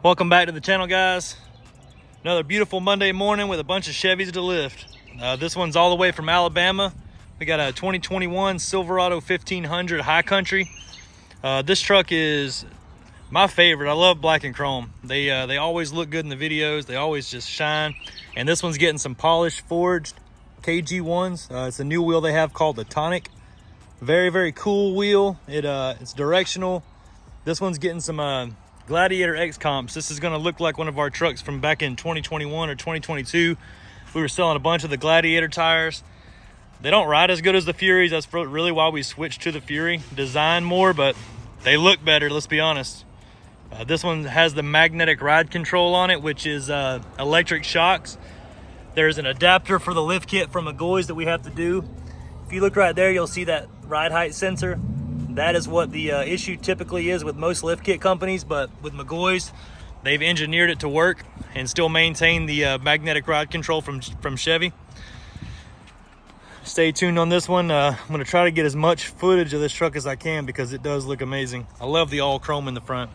Welcome back to the channel, guys. Another beautiful Monday morning with a bunch of Chevys to lift. This one's all the way from Alabama. We got a 2021 Silverado 1500 High Country. This truck is my favorite. I love black and chrome. They always look good in the videos. They always just shine. And this one's getting some polished forged KG1s. It's a new wheel they have called the Tonic. Very cool wheel. It's directional. This one's getting some Gladiator X Comps. This is going to look like one of our trucks from back in 2021 or 2022. We were selling a bunch of the Gladiator tires. They don't ride as good as the Furies. That's really why we switched to the Fury design more, but they look better, let's be honest. This one has the magnetic ride control on it, which is electric shocks. There's an adapter for the lift kit from McGaughys that we have to do. If you look right there, you'll see that ride height sensor. That is what the issue typically is with most lift kit companies, but with McGaughys, they've engineered it to work and still maintain the magnetic ride control from Chevy. Stay tuned on this one. I'm going to try to get as much footage of this truck as I can because it does look amazing. I love the all chrome in the front.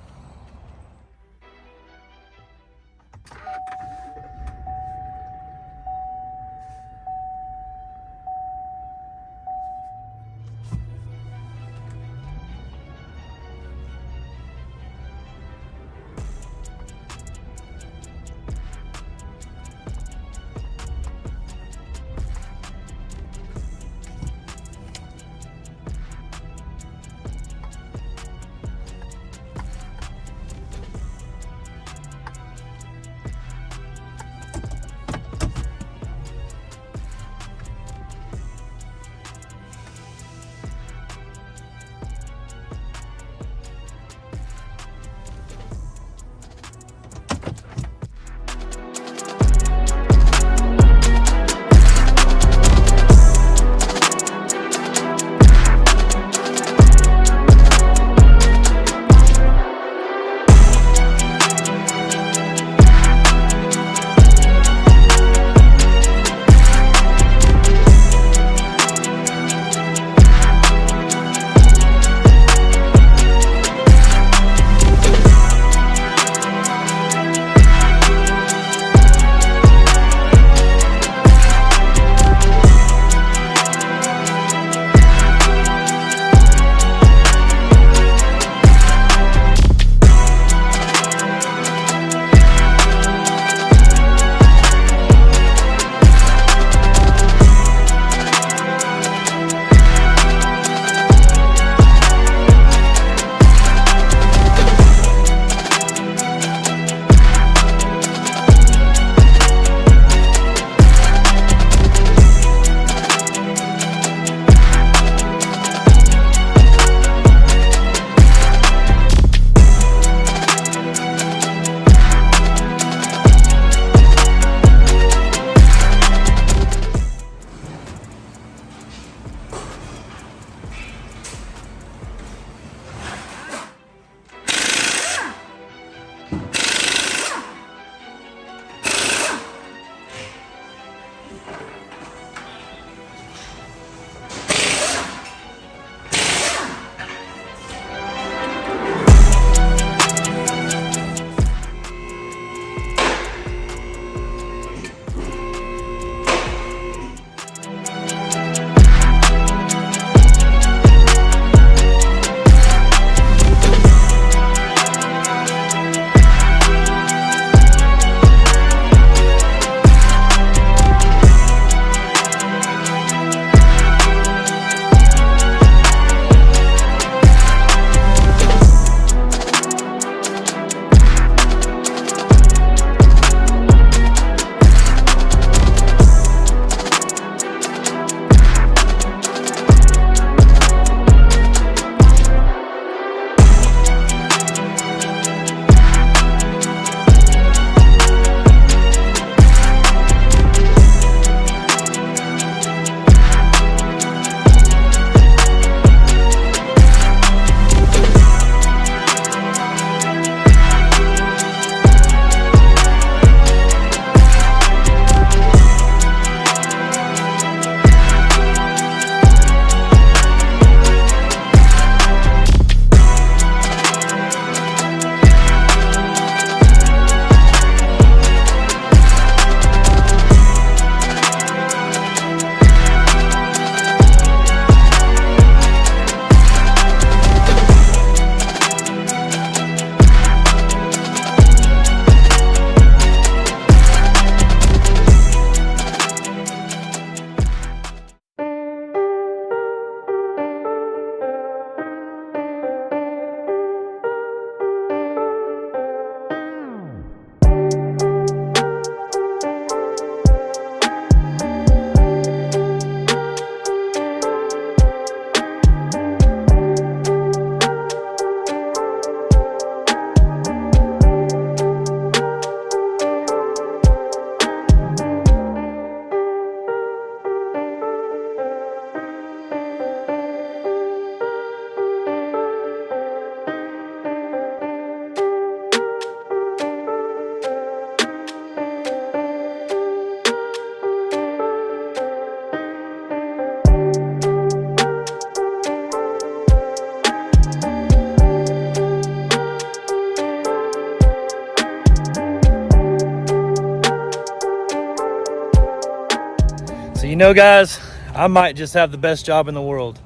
You know, guys, I might just have the best job in the world.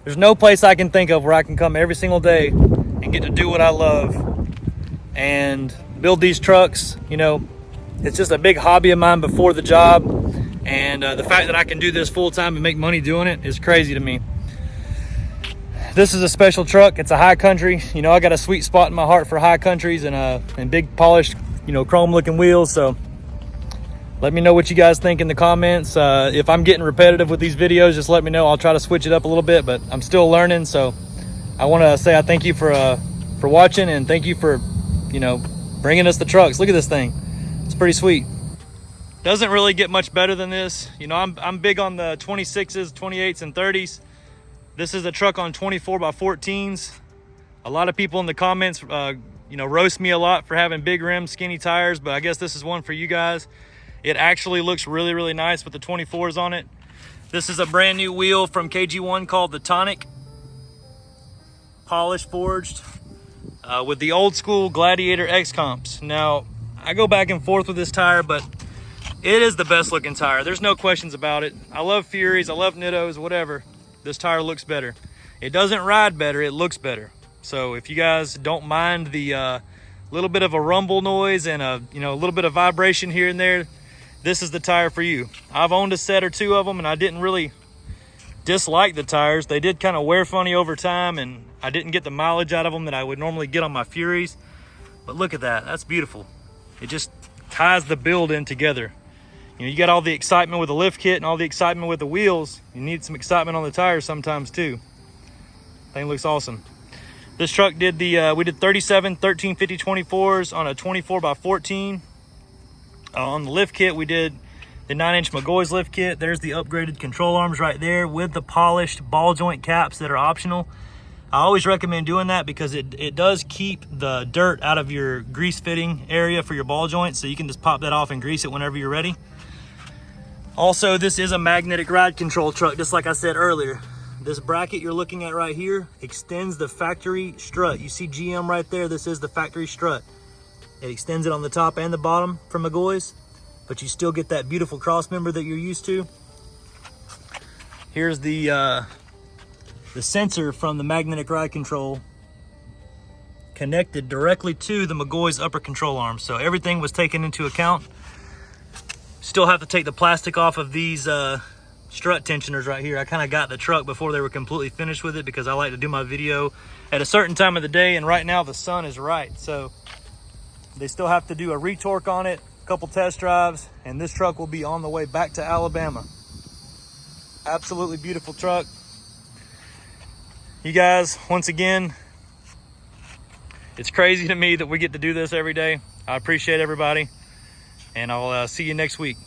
There's no place I can think of where I can come every single day and get to do what I love and build these trucks. You know, it's just a big hobby of mine before the job, and the fact that I can do this full time and make money doing it is crazy to me. This is a special truck. It's a High Country. You know, I got a sweet spot in my heart for High Countries and big polished, you know, chrome looking wheels. So let me know what you guys think in the comments. If I'm getting repetitive with these videos, just let me know. I'll try to switch it up a little bit, but I'm still learning. So I want to say I thank you for watching, and thank you for, you know, bringing us the trucks. Look at this thing. It's pretty sweet. Doesn't really get much better than this. You know, I'm big on the 26s, 28s, and 30s. This is a truck on 24x14s. A lot of people in the comments, you know, roast me a lot for having big rims, skinny tires, but I guess this is one for you guys. It actually looks really, really nice with the 24s on it. This is a brand new wheel from KG1 called the Tonic. Polished, forged, with the old school Gladiator X Comps. Now, I go back and forth with this tire, but it is the best looking tire. There's no questions about it. I love Furies, I love Nittos, whatever. This tire looks better. It doesn't ride better, it looks better. So if you guys don't mind the little bit of a rumble noise and a little bit of vibration here and there, this is the tire for you. I've owned a set or two of them, and I didn't really dislike the tires. They did kind of wear funny over time, and I didn't get the mileage out of them that I would normally get on my Furies. But look at that, that's beautiful. It just ties the build in together. You know, you got all the excitement with the lift kit and all the excitement with the wheels. You need some excitement on the tires sometimes too. Thing looks awesome. This truck did we did 37 1350 24s on a 24x14. On the lift kit, we did the 9-inch McGaughys lift kit. There's the upgraded control arms right there with the polished ball joint caps that are optional. I always recommend doing that because it does keep the dirt out of your grease fitting area for your ball joints, so you can just pop that off and grease it whenever you're ready. Also, this is a magnetic ride control truck, just like I said earlier. This bracket you're looking at right here extends the factory strut. You see GM right there, this is the factory strut. It extends it on the top and the bottom from McGaughys, but you still get that beautiful cross member that you're used to. Here's the sensor from the magnetic ride control connected directly to the McGaughys upper control arm. So everything was taken into account. Still have to take the plastic off of these strut tensioners right here. I kind of got the truck before they were completely finished with it because I like to do my video at a certain time of the day, and right now the sun is right. So they still have to do a retorque on it, a couple test drives, and this truck will be on the way back to Alabama. Absolutely beautiful truck. You guys, once again, it's crazy to me that we get to do this every day. I appreciate everybody, and I'll see you next week.